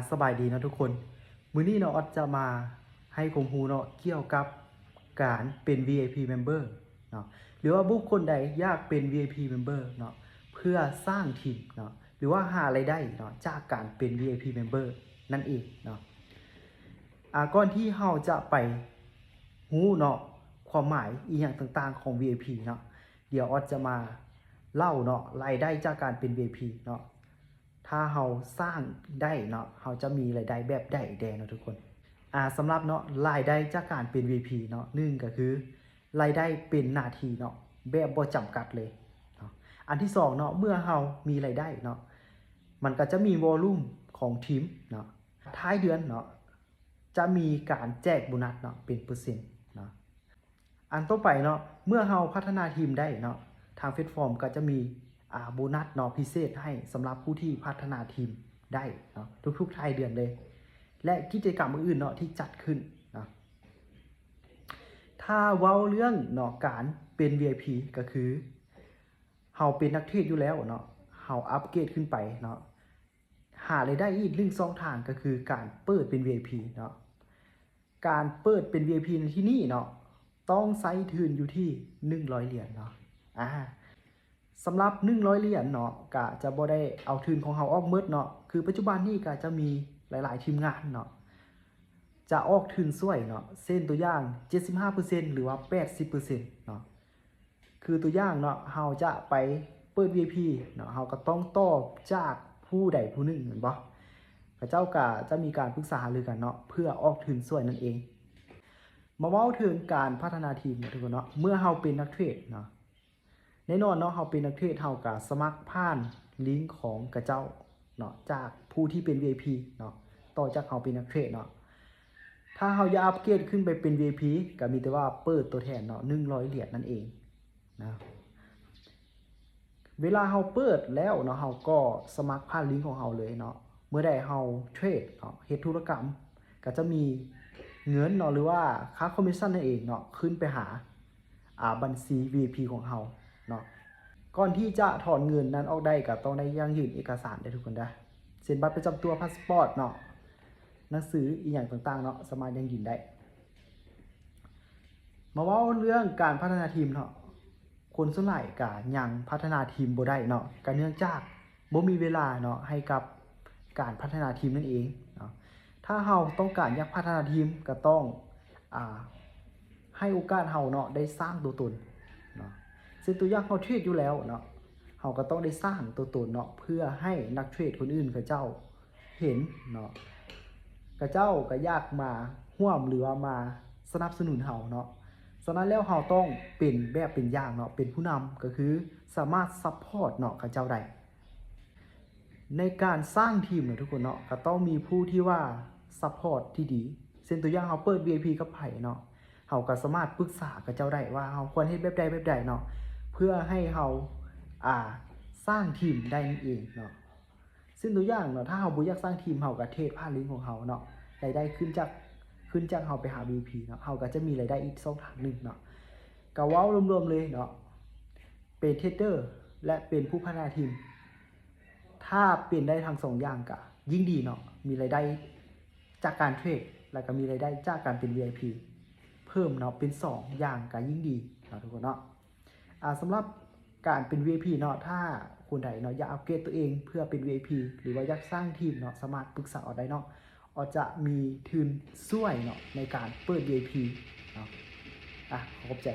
สบายดีเนาะทุกคนมื้อนี้เนาะออดจะมาให้ความรู้เนาะเกี่ยวกับการเป็น VIP Member เนาะหรือว่าบุคคลใดอยากเป็น VIP Member เนาะเพื่อสร้างทีมเนาะหรือว่าหารายได้เนาะจากการเป็น VIP Member นั่นเองเนาะก่อนที่เราจะไปรู้เนาะความหมายอีหยังต่างๆของ VIP เนาะเดี๋ยวออดจะมาเล่าเนาะรายได้จากการเป็น VIP เนาะถ้าเราสร้างได้เนาะเราจะมีรายได้แบบใดแดเนาะทุกคนสำหรับเนาะรายได้จากการเป็น VIP เนาะ1ก็คือรายได้เป็นหน้าที่เนาะแบบบ่จำกัดเลยเนาะอันที่2เนาะเมื่อเรามีรายได้เนาะมันก็จะมีวอลลุ่มของทีมเนาะท้ายเดือนเนาะจะมีการแจกโบนัสเนาะเป็นเปอร์เซ็นต์เนาะอันต่อไปเนาะเมื่อเราพัฒนาทีมได้เนาะทางเฟซฟอร์มก็จะมีโบนัสเนาะพิเศษให้สำหรับผู้ที่พัฒนาทีมได้เนาะทุกๆท้ายเดือนเลยและกิจกรรมอื่นเนาะที่จัดขึ้นเนาะถ้าเว้าเรื่องเนาะการเป็น VIP ก็คือเฮาเป็นนักเทรดอยู่แล้วเนาะเฮาอัปเกรดขึ้นไปเนาะหารายได้อีก1-2ทางก็คือการเปิดเป็น VIP เนาะการเปิดเป็น VIP ในที่นี่เนาะต้องใช้ทุนอยู่ที่100เหรียญเนาะสำหรับ100เหรียญเนาะก็จะบ่ได้เอาทุนของเฮาออกหมดเนาะคือปัจจุบันนี้ก็จะมีหลายๆทีมงานเนาะจะออกทุนช่วยเนาะเช่นตัวอย่าง 75% หรือว่า 80% เนาะคือตัวอย่างเนาะเฮาจะไปเปิด VIP เนาะเฮาก็ต้องต่อจากผู้ใดผู้หนึ่งแม่นบ่เขาเจ้าก็จะมีการปรึกษาหารือกันเนาะเพื่อออกทุนช่วยนั่นเองมาเว้าถึงการพัฒนาทีมทุกคนเนาะเมื่อเฮาเป็นนักเทรดเนาะแน่นอนเนาะเฮาเป็นนักเทรดเฮาก็สมัครผ่านลิงก์ของกระเจ้าเนาะจากผู้ที่เป็น VIP เนาะต่อจากเฮาเป็นนักเทรดเนาะถ้าเฮาอยากอัปเกรดขึ้นไปเป็น VIP ก็มีแต่ว่าเปิดตัวแทนเนาะ100เหรียญนั่นเองนะเวลาเฮาเปิดแล้วเนาะเฮาก็สมัครผ่านลิงก์ของเฮาเลยเนาะเมื่อใดเฮาเทรดเนาะเฮ็ดธุรกรรมก็จะมีเงินเนาะหรือว่าค่าคอมมิชชั่นนั่นเองเนาะขึ้นไปหาบัญชี VIP ของเฮาเนาะก่อนที่จะถอนเงินนั้นออกได้ก็ต้องได้ยังยื่นเอกสารได้ทุกคนเด้อเช่นบัตรประจำตัวพาสปอร์ตเนาะหนังสืออีหยังต่างๆเนาะสามารถยังยื่นได้มาเว้าเรื่องการพัฒนาทีมเนาะคนส่วนใหญ่ก็ยังพัฒนาทีมบ่ได้เนาะก็เนื่องจากบ่มีเวลาเนาะให้กับการพัฒนาทีมนั่นเองเนาะถ้าเฮาต้องการอยากพัฒนาทีมก็ต้องให้โอกาสเฮาเนาะได้สร้างตัวตนเนาะซึ่งตัวอย่างเฮาเทรดอยู่แล้วเนาะเฮาก็ต้องได้สร้างตัวตนเนาะเพื่อให้นักเทรดคนอื่นเขาเจ้าเห็นเนาะเขาเจ้าก็อยากมาร่วมหรือว่ามาสนับสนุนเฮาเนาะฉะนั้นแล้วเฮาต้องเป็นแบบเป็นอย่างเนาะเป็นผู้นำก็คือสามารถซัพพอร์ตเนาะเขาเจ้าได้ในการสร้างทีมเนาะทุกคนเนาะก็ต้องมีผู้ที่ว่าซัพพอร์ตที่ดีเช่นตัวอย่างเฮาเปิด VIP กับไผเนาะเฮาก็สามารถปรึกษากับเจ้าได้ว่าเฮาควรเฮ็ดแบบใดเนาะเพื่อให้เฮาสร้างทีมได้นั่นเองเนาะซึ่งตัวอย่างเนาะถ้าเฮาบ่อยากสร้างทีมเฮาก็เทรดผ่านลิงก์ของเฮาเนาะรายได้ขึ้นจากเฮาไปหา VIP เนาะเฮาก็จะมีรายได้อีกช่องทางนึงเนาะก็เว้ารวมๆเลยเนาะเป็นเทรดเดอร์และเป็นผู้พัฒนาทีมถ้าเป็นได้ทั้ง2อย่างก็ยิ่งดีเนาะมีรายได้จากการเทรดแล้วก็มีรายได้จากการเป็น VIP เพิ่มเนาะเป็น2อย่างก็ยิ่งดีเนาะทุกคนเนาะสำหรับการเป็น VIP เนาะถ้าคนใดเนาะอยากอัปเกรดตัวเองเพื่อเป็น VIP หรือว่าอยากสร้างทีมเนาะสามารถปรึกษาได้เนาะจะมีทุนช่วยเนาะในการเปิด VIP เนาะขอบใจ